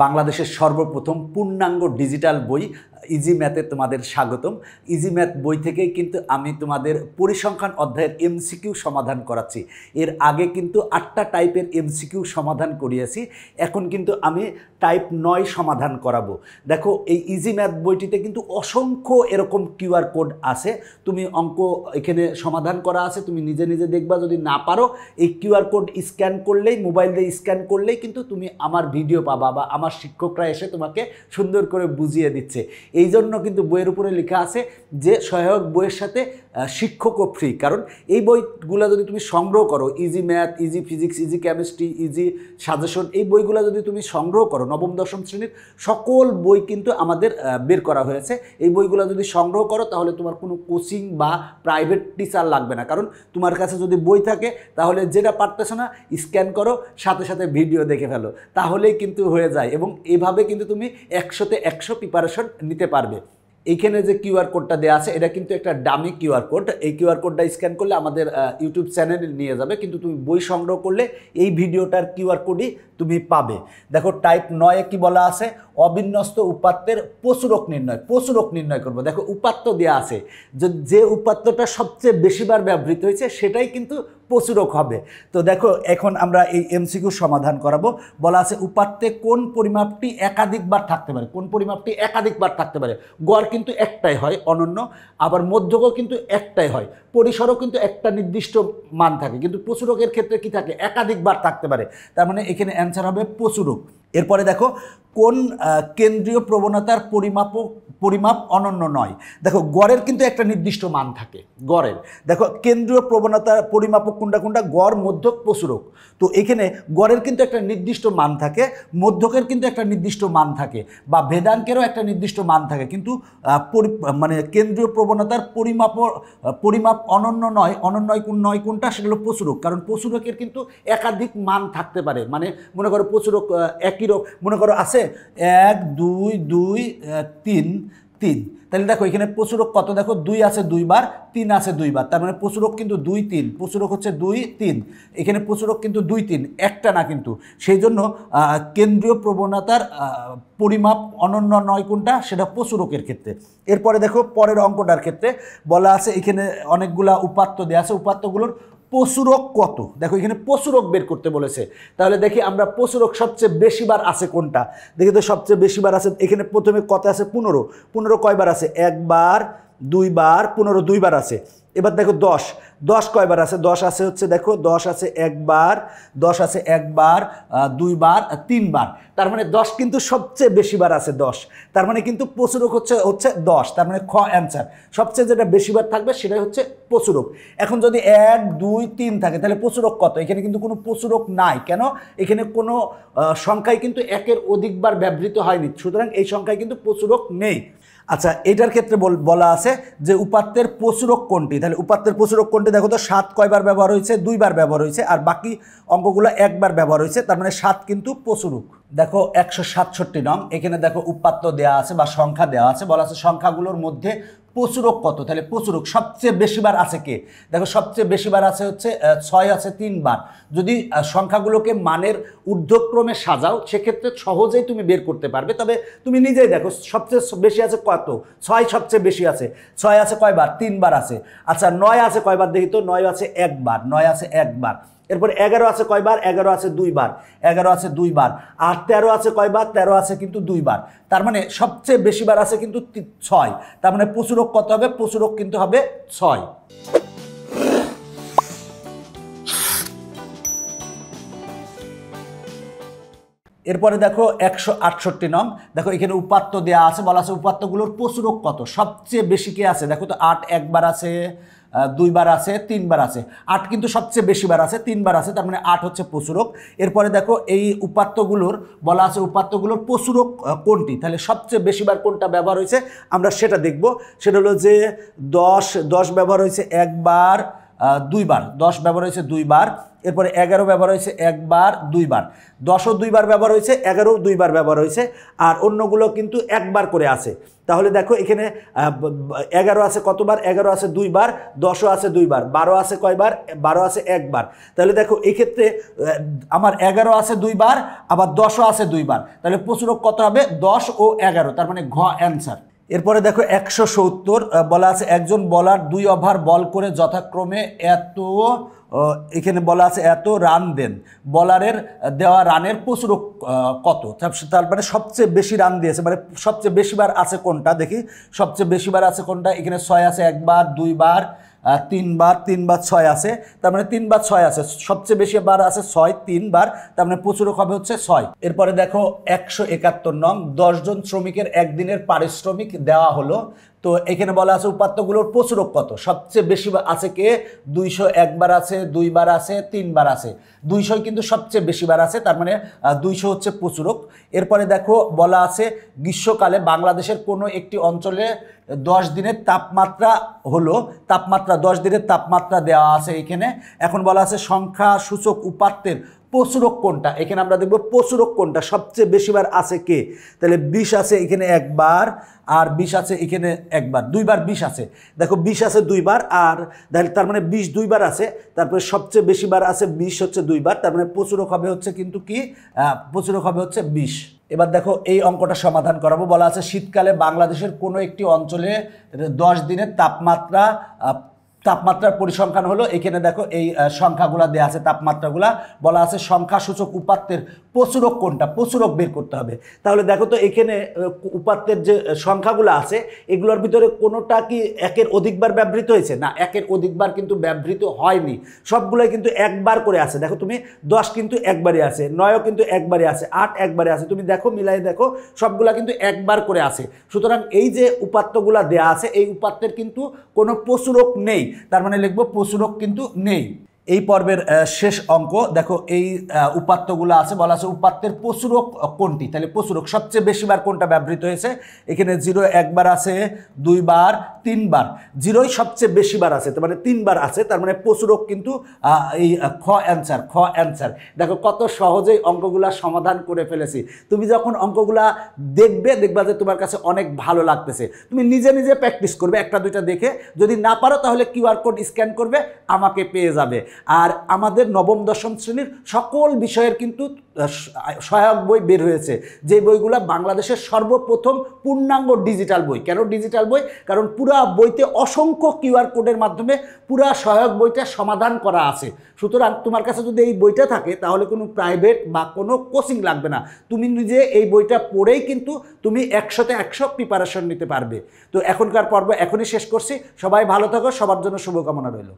বাংলাদেশের সর্বপ্রথম পূর্ণাঙ্গ ডিজিটাল বই ইজি ম্যাথে তোমাদের স্বাগতম। ইজি ম্যাথ বই থেকেই কিন্তু আমি তোমাদের পরিসংখ্যান অধ্যায়ের এমসিকিউ সমাধান করাচ্ছি। এর আগে কিন্তু 8টা টাইপের এমসিকিউ সমাধান করিয়েছি, এখন কিন্তু আমি টাইপ 9 সমাধান করাবো। দেখো, এই ইজি ম্যাথ বইটিতে কিন্তু অসংখ্য এরকম কিউআর কোড আছে। তুমি অঙ্ক এখানে সমাধান করা আছে, তুমি নিজে নিজে দেখবা। যদি না পারো, এই কিউআর কোড স্ক্যান করলেই, মোবাইল দিয়ে স্ক্যান করলেই কিন্তু তুমি আমার ভিডিও পাবা, বা আমার শিক্ষকরা এসে তোমাকে সুন্দর করে বুঝিয়ে দিচ্ছে। এই জন্য কিন্তু বইয়ের উপরে লেখা আছে যে সহায়ক বইয়ের সাথে শিক্ষকও ফ্রি। কারণ এই বইগুলো যদি তুমি সংগ্রহ করো, easy math, easy physics, easy chemistry, easy suggestion, এই বইগুলো যদি তুমি সংগ্রহ করো, নবম দশম শ্রেণীর সকল বই কিন্তু আমাদের বের করা হয়েছে। এই বইগুলো যদি সংগ্রহ করো তাহলে তোমার কোনো কোচিং বা প্রাইভেট টিচার লাগবে না। কারণ তোমার কাছে যদি বই থাকে তাহলে যেটা পারতেছো না স্ক্যান করো, সাথে সাথে ভিডিও দেখে ফেলো, তাহলেই কিন্তু হয়ে যায়। এবং এভাবে কিন্তু তুমি 100তে 100 প্রিপারেশন নিতে পারবে। এইখানে যে কিউআর কোডটা দেওয়া আছে, এটা কিন্তু একটা ডামি কিউআর কোড। এই কিউআর কোডটা স্ক্যান করলে আমাদের ইউটিউব চ্যানেলে নিয়ে যাবে, কিন্তু তুমি বই সংগ্রহ করলে এই ভিডিওটার কিউআর কোডই তুমি পাবে। দেখো, টাইপ 9 কি বলা আছে? অবিন্যস্ত উপাত্তের প্রচুরক নির্ণয়। প্রচুরক নির্ণয় করবো। দেখো, উপাত্ত দেওয়া আছে, যে উপাত্তটা সবচেয়ে বেশিবার ব্যবহৃত হয়েছে সেটাই কিন্তু প্রচুরক হবে। তো দেখো, এখন আমরা এই এমসিকিউ সমাধান করাবো। বলা আছে উপাত্তে কোন পরিমাপটি একাধিকবার থাকতে পারে। কোন পরিমাপটি একাধিকবার থাকতে পারে? গড় কিন্তু একটাই হয়, অনন্য। আবার মধ্যকও কিন্তু একটাই হয়, পরিসরও কিন্তু একটা নির্দিষ্ট মান থাকে। কিন্তু প্রচুরকের ক্ষেত্রে কি থাকে? একাধিকবার থাকতে পারে। তার মানে এখানে অ্যান্সার হবে প্রচুরক। এরপরে দেখো, কোন কেন্দ্রীয় প্রবণতার পরিমাপ অনন্য নয়। দেখো, গড়ের কিন্তু একটা নির্দিষ্ট মান থাকে। গড়ের দেখো, কেন্দ্রীয় প্রবণতার পরিমাপক কোনটা? গড়, মধ্যক, প্রচুরক। তো এখানে গড়ের কিন্তু একটা নির্দিষ্ট মান থাকে, মধ্যকের কিন্তু একটা নির্দিষ্ট মান থাকে, বা ভেদাঙ্কেরও একটা নির্দিষ্ট মান থাকে। কিন্তু মানে কেন্দ্রীয় প্রবণতার পরিমাপ অনন্য নয়। নয় কোনটা? সেটা হলো প্রচুরক। কারণ প্রচুরকের কিন্তু একাধিক মান থাকতে পারে। মানে মনে করো প্রচুরক একই রকম, মনে করো আছে 1 2 2 3 3। তাহলে দেখো এখানে প্রচুরক কত? দেখো 2 আছে 2 বার, 3 আছে 2 বার। তার মানে প্রচুরক কিন্তু 2 3। প্রচুরক হচ্ছে 2 3। এখানে প্রচুরক কিন্তু 2 3, একটা না কিন্তু। সেই জন্য কেন্দ্রীয় প্রবণতার পরিমাপ অনন্য নয় কোনটা? সেটা প্রচুরকের ক্ষেত্রে। এরপরে দেখো, পরের অঙ্কটার ক্ষেত্রে বলা আছে এখানে অনেকগুলা উপাত্ত দেওয়া আছে, উপাত্তগুলোর প্রচুরক কত? দেখো, এখানে প্রচুরক বের করতে বলেছে। তাহলে দেখি আমরা প্রচুরক সবচেয়ে বেশিবার আছে কোনটা। দেখি তো, সবচেয়ে বেশিবার আছে এখানে প্রথমে কত আছে? 15। 15 কয়বার আছে? 1 বার, 2 বার। 15 2 বার আছে। এবার দেখো 10। 10 কয়বার আছে? 10 আছে হচ্ছে, দেখো 10 আছে 1 বার, 10 আছে 1 বার, 2 বার, 3 বার। তার মানে 10 কিন্তু সবচেয়ে বেশিবার আছে 10। তার মানে কিন্তু প্রচুরক হচ্ছে 10। তার মানে খ অ্যান্সার। সবচেয়ে যেটা বেশিবার থাকবে সেটাই হচ্ছে প্রচুরক। এখন যদি 1 2 3 থাকে তাহলে প্রচুরক কত? এখানে কিন্তু কোনো প্রচুরক নাই। কেন? এখানে কোনো সংখ্যায় কিন্তু 1-এর অধিকবার ব্যবহৃত হয়নি, সুতরাং এই সংখ্যায় কিন্তু প্রচুরক নেই। আচ্ছা, এটার ক্ষেত্রে বলা আছে যে উপাত্তের প্রচুরক কোনটি। তাহলে উপাত্তের প্রচুরক কোনটি? দেখো তো, 7 কয়বার ব্যবহার হয়েছে? 2 বার ব্যবহার হয়েছে, আর বাকি অঙ্কগুলো 1 বার ব্যবহার হয়েছে। তার মানে 7 কিন্তু প্রচুরক। দেখো 167 নং, এখানে দেখো উপাত্ত দেওয়া আছে বা সংখ্যা দেওয়া আছে। বলা আছে সংখ্যাগুলোর মধ্যে প্রচুরক কত। তাহলে প্রচুরক সবচেয়ে বেশিবার আছে কে? দেখো, সবচেয়ে বেশিবার আছে হচ্ছে 6 আছে 3 বার। যদি সংখ্যাগুলোকে মানের ঊর্ধ্বক্রমে সাজাও সেক্ষেত্রে সহজেই তুমি বের করতে পারবে। তবে তুমি নিজেই দেখো সবচেয়ে বেশি আছে কত? 6 সবচেয়ে বেশি আছে। 6 আছে কয়বার? 3 বার আছে। আচ্ছা, 9 আছে কয়বার? দেখি তো, 9 আছে 1 বার। 9 আছে 1 বার। এরপর 11 আছে কয়বার? 11 আছে 2 বার। 11 আছে 2 বার। আর 13 আছে কয়বার? 13 আছে কিন্তু 2 বার। তার মানে সবচেয়ে বেশিবার আছে কিন্তু 6। তার মানে প্রচুরক কত হবে? প্রচুরক কিন্তু হবে 6। এরপরে দেখো 168 নং, দেখো এখানে উপাত্ত দেওয়া আছে। বলা আছে উপাত্তগুলোর প্রচুরক কত। সবচেয়ে বেশি কে আছে? দেখো তো, 8 1 বার আছে, 2 বার আছে, 3 বার আছে। 8 কিন্তু সবচেয়ে বেশিবার আছে, 3 বার আছে। তার মানে 8 হচ্ছে প্রচুরক। এরপরে দেখো এই উপাত্তগুলোর বলা আছে উপাত্তগুলোর প্রচুরক কোনটি। তাহলে সবচেয়ে বেশিবার কোনটা ব্যবহার হয়েছে আমরা সেটা দেখব। সেটা হলো যে 10 ব্যবহার হয়েছে 1 বার, দুইবার, 10 ব্যবহার হয়েছে দুইবার, এরপরে 11 ব্যবহার হয়েছে একবার দুইবার, 10ও দুইবার ব্যবহার হয়েছে, 11ও দুইবার ব্যবহার হয়েছে, আর অন্যগুলো কিন্তু একবার করে আছে। তাহলে দেখো এখানে 11 আছে কতবার, 11 আছে দুইবার, 10ও আছে দুইবার, 12 আছে কয়বার, 12 আছে একবার। তাহলে দেখো এই ক্ষেত্রে আমার 11 আছে দুইবার, আবার 10ও আছে দুইবার, তাহলে প্রচুরক কত হবে, 10 ও 11, তার মানে ঘ অ্যান্সার। এরপরে দেখো 170 বলা আছে একজন বলার 2 ওভার বল করে যথাক্রমে এত, এখানে বলা আছে এত রান দেন, বলারের দেওয়া রানের প্রচুরক কত, তার মানে সবচেয়ে বেশি রান দিয়েছে, মানে সবচেয়ে বেশিবার আছে কোনটা, দেখি সবচেয়ে বেশিবার আছে কোনটা, এখানে 6 আছে একবার দুইবার তিনবার, 6 আছে, তার মানে 3 বার 6 আছে, সবচেয়ে বেশি বার আছে 6 3বার, তার মানে প্রচুরক হবে হচ্ছে 6। এরপরে দেখো 171 নং, 10 জন শ্রমিকের একদিনের পারিশ্রমিক দেওয়া হলো, তো এখানে বলা আছে উপাত্তগুলোর প্রচুরক কত, সবচেয়ে বেশি আছে কে, 200 একবার আছে, দুইবার আছে, 3বার আছে, 200 কিন্তু সবচেয়ে বেশিবার আছে, তার মানে 200 হচ্ছে প্রচুরক। এরপরে দেখো বলা আছে গ্রীষ্মকালে বাংলাদেশের কোনো একটি অঞ্চলে 10 দিনের তাপমাত্রা হলো, তাপমাত্রা 10 দিনের তাপমাত্রা দেওয়া আছে এখানে। এখন বলা আছে সংখ্যা সূচক উপাত্তের প্রচুরক কোনটা, এখানে আমরা দেখব প্রচুরক কোনটা, সবচেয়ে বেশিবার আছে কে, তাহলে 20 আছে এখানে একবার, আর 20 আছে এখানে একবার, দুইবার 20 আছে, দেখো 20 আছে দুইবার, আর তার মানে 20 দুইবার আছে, তারপরে সবচেয়ে বেশিবার আছে 20 হচ্ছে দুইবার, তার মানে প্রচুরক হবে হচ্ছে কিন্তু কি, প্রচুরক হবে হচ্ছে 20। এবার দেখো এই অঙ্কটা সমাধান করাবো, বলা আছে শীতকালে বাংলাদেশের কোনো একটি অঞ্চলে 10 দিনের তাপমাত্রার পরিসংখ্যান হলো, এখানে দেখো এই সংখ্যাগুলো দেওয়া আছে, তাপমাত্রাগুলা বলা আছে সংখ্যা সূচক উপাত্তের প্রচুরক কোনটা, প্রচুরক বের করতে হবে। তাহলে দেখো তো এখানে উপাত্তের যে সংখ্যাগুলো আছে এগুলোর ভিতরে কোনোটা কি একের অধিকবার ব্যবহৃত হয়েছে, না একের অধিকবার কিন্তু ব্যবহৃত হয়নি, সবগুলোই কিন্তু একবার করে আছে। দেখো তুমি 10 কিন্তু একবারে আছে, 9ও কিন্তু একবারে আছে, 8 একবারে আছে, তুমি দেখো মিলাই দেখো সবগুলা কিন্তু একবার করে আছে। সুতরাং এই যে উপাত্তগুলা দেয়া আছে এই উপাত্তের কিন্তু কোনো প্রচুরক নেই, তার মানে লিখবো প্রচুরক কিন্তু নেই। এই পর্বের শেষ অঙ্ক দেখো, এই উপাত্তগুলো আছে, বলা আছে উপাত্তের প্রচুরক কোনটি, তাহলে প্রচুরক সবচেয়ে বেশিবার কোনটা ব্যবহৃত হয়েছে, এখানে 0 একবার আছে, দুইবার, 3বার, 0ই সবচেয়ে বেশিবার আছে, তার মানে 3বার আছে, তার মানে প্রচুরক কিন্তু এই খ অ্যান্সার, খ অ্যান্সার। দেখো কত সহজেই অঙ্কগুলা সমাধান করে ফেলেছি। তুমি যখন অঙ্কগুলা দেখবা যে তোমার কাছে অনেক ভালো লাগতেছে, তুমি নিজে নিজে প্র্যাকটিস করবে, একটা দুইটা দেখে, যদি না পারো তাহলে QR কোড স্ক্যান করবে, আমাকে পেয়ে যাবে। আর আমাদের নবম দশম শ্রেণীর সকল বিষয়ের কিন্তু সহায়ক বই বের হয়েছে, যে বইগুলো বাংলাদেশের সর্বপ্রথম পূর্ণাঙ্গ ডিজিটাল বই। কেন ডিজিটাল বই? কারণ পুরা বইতে অসংখ্য QR কোডের মাধ্যমে পুরা সহায়ক বইটা সমাধান করা আছে। সুতরাং তোমার কাছে যদি এই বইটা থাকে তাহলে কোনো প্রাইভেট বা কোনো কোচিং লাগবে না, তুমি নিজে এই বইটা পড়েই কিন্তু তুমি 100তে 100 প্রিপারেশন নিতে পারবে। তো এখনকার পর্ব এখনই শেষ করছি, সবাই ভালো থাকো, সবার জন্য শুভকামনা রইল।